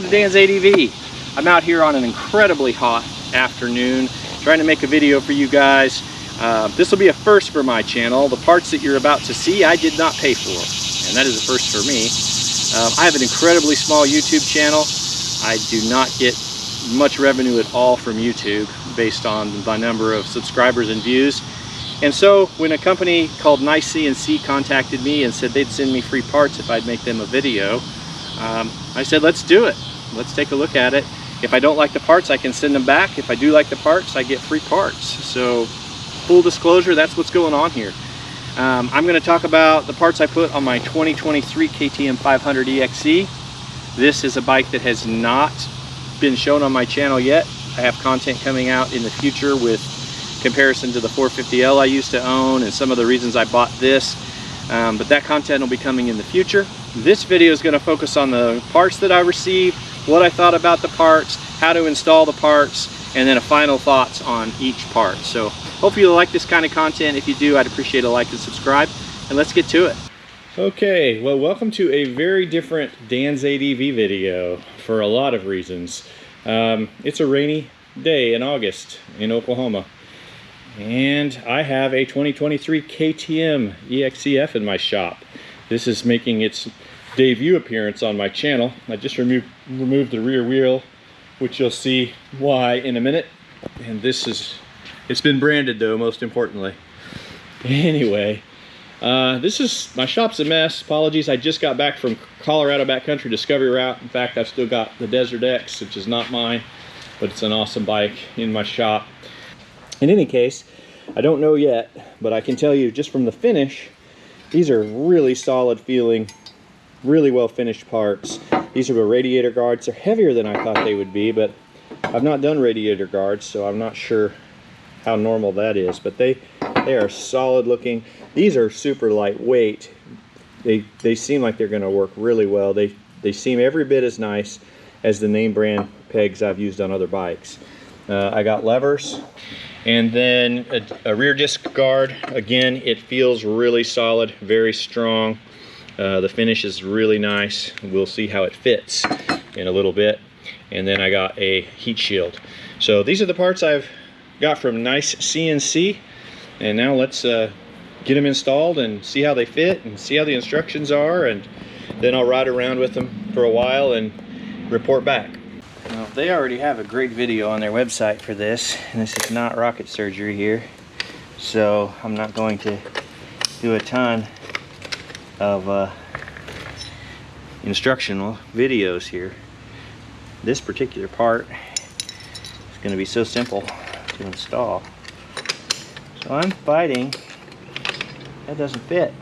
to Dan's ADV. I'm out here on an incredibly hot afternoon trying to make a video for you guys. This will be a first for my channel. The parts that you're about to see I did not pay for, and that is a first for me. I have an incredibly small YouTube channel. I do not get much revenue at all from YouTube based on my number of subscribers and views. And so when a company called NiceCNC contacted me and said they'd send me free parts if I'd make them a video, I said, let's do it. Let's take a look at it. If I don't like the parts, I can send them back. If I do like the parts, I get free parts. So full disclosure, that's what's going on here. I'm going to talk about the parts I put on my 2023 KTM 500 EXC. This is a bike that has not been shown on my channel yet. I have content coming out in the future with comparison to the 450L I used to own and some of the reasons I bought this, but that content will be coming in the future. This video is going to focus on the parts that I received, what I thought about the parts, how to install the parts, and then a final thoughts on each part. So hopefully you'll like this kind of content. If you do, I'd appreciate a like and subscribe, and let's get to it. Okay, well, welcome to a very different Dan's ADV video for a lot of reasons. It's a rainy day in August in Oklahoma, and I have a 2023 KTM EXC-F in my shop. This is making its debut appearance on my channel. I just removed the rear wheel, which you'll see why in a minute. And it's been branded though, most importantly. Anyway, my shop's a mess. Apologies, I just got back from Colorado backcountry discovery route. In fact, I've still got the Desert X, which is not mine, but it's an awesome bike in my shop. In any case, I don't know yet, but I can tell you just from the finish, these are really solid feeling, really well finished parts. These are the Radiator Guards. They're heavier than I thought they would be, but I've not done Radiator Guards, so I'm not sure how normal that is, but they are solid looking. These are super lightweight. They seem like they're going to work really well. They seem every bit as nice as the name brand pegs I've used on other bikes. I got levers, and then a rear disc guard. Again, it feels really solid, very strong. The finish is really nice. We'll see how it fits in a little bit. And then I got a heat shield. So these are the parts I've got from NiceCNC, and now let's get them installed and see how they fit and see how the instructions are, and then I'll ride around with them for a while and report back. Well, they already have a great video on their website for this, and this is not rocket surgery here, so I'm not going to do a ton of instructional videos here. This particular part is going to be so simple to install, so I'm fighting that doesn't fit.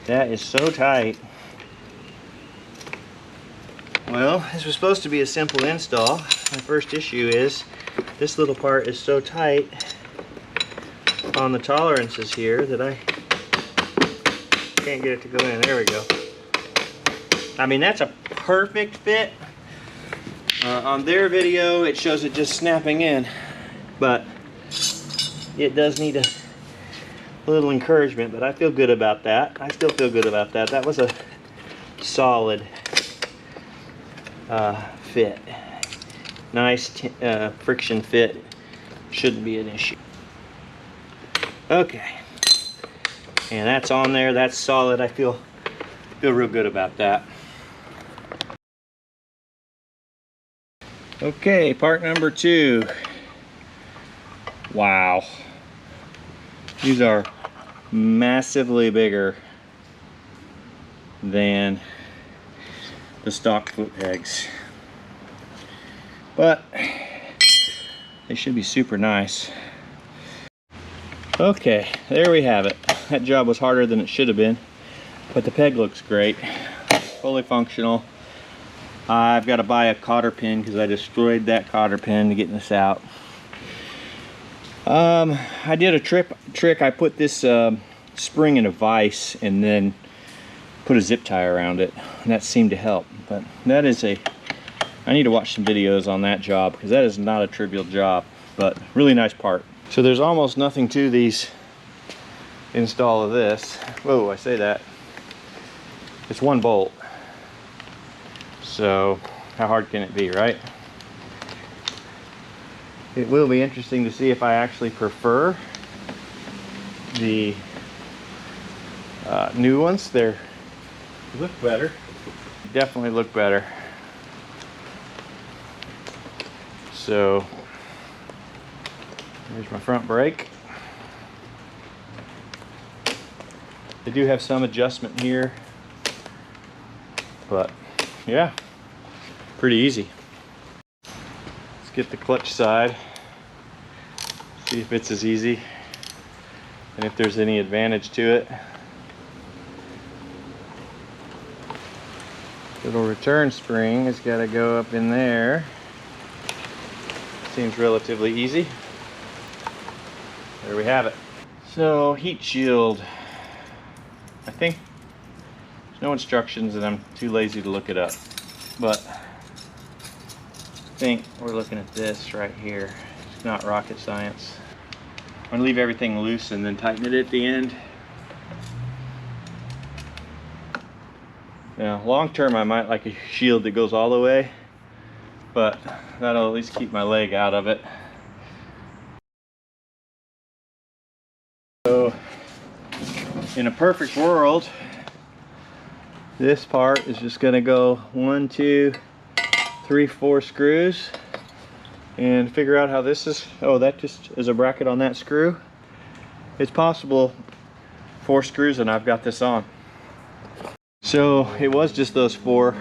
That is so tight. Well, this was supposed to be a simple install. My first issue is this little part is so tight on the tolerances here that I can't get it to go in. There we go. I mean, that's a perfect fit. On their video, it shows it just snapping in, but it does need a little encouragement, but I feel good about that. I still feel good about that. That was a solid fit. Nice friction fit. Shouldn't be an issue. Okay, and that's on there. That's solid. I feel real good about that. Okay, part number 2. Wow, these are massively bigger than the stock foot pegs, but they should be super nice. Okay, there we have it. That job was harder than it should have been, but the peg looks great, fully functional. I've got to buy a cotter pin because I destroyed that cotter pin to get this out. I did a trick. I put this spring in a vise and then put a zip tie around it, and that seemed to help. But that is I need to watch some videos on that job because that is not a trivial job, but really nice part. So there's almost nothing to these install of this. Whoa, I say that. It's one bolt. So how hard can it be, right? It will be interesting to see if I actually prefer the new ones. They look better. Definitely look better. So here's my front brake. They do have some adjustment here, but yeah, pretty easy. Let's get the clutch side, see if it's as easy and if there's any advantage to it. Little return spring has got to go up in there. Seems relatively easy. There we have it. So heat shield, I think there's no instructions and I'm too lazy to look it up, but I think we're looking at this right here. It's not rocket science. I'm gonna leave everything loose and then tighten it at the end. Now long term I might like a shield that goes all the way, but that'll at least keep my leg out of it. So in a perfect world, this part is just going to go 1, 2, 3, 4 screws and figure out how this is. Oh, that just is a bracket on that screw. It's possible 4 screws and I've got this on. So it was just those 4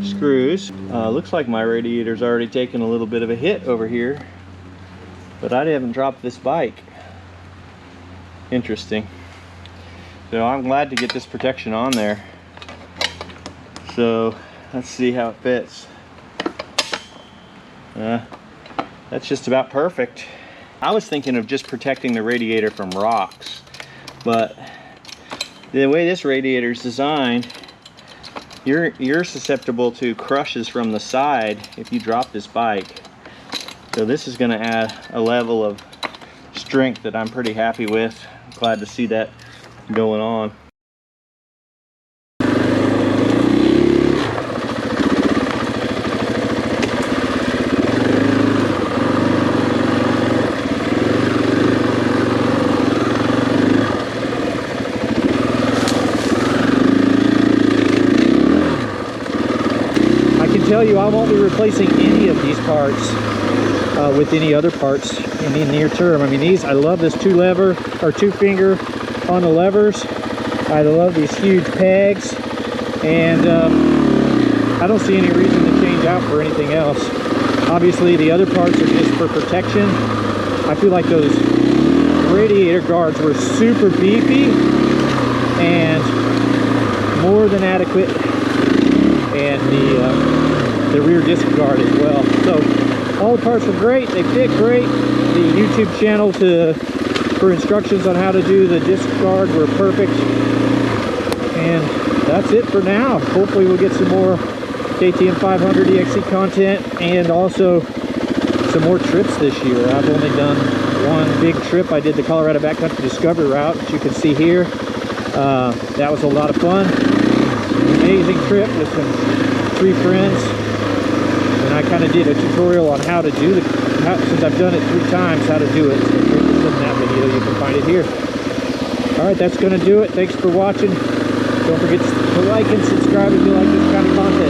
screws. Looks like my radiator's already taken a little bit of a hit over here, but I haven't dropped this bike. Interesting. So I'm glad to get this protection on there. So let's see how it fits. That's just about perfect. I was thinking of just protecting the radiator from rocks, but the way this radiator is designed, you're susceptible to crushes from the side if you drop this bike. So this is going to add a level of strength that I'm pretty happy with. Glad to see that going on. I can tell you I won't be replacing any of these parts with any other parts in the near term. I mean, these, I love this 2-finger on the levers. I love these huge pegs, and I don't see any reason to change out for anything else. Obviously the other parts are just for protection. I feel like those radiator guards were super beefy and more than adequate, and the rear disc guard as well. So all the parts were great, they fit great. The YouTube channel for instructions on how to do the disc guard were perfect. And that's it for now. Hopefully we'll get some more KTM 500 EXC content and also some more trips this year. I've only done one big trip. I did the Colorado Backcountry Discovery route, which you can see here. That was a lot of fun. Amazing trip with some 3 friends. And I kind of did a tutorial on how to do since I've done it 3 times, how to do it. So if you're interested in that video, you can find it here. Alright, that's going to do it. Thanks for watching. Don't forget to like and subscribe if you like this kind of content.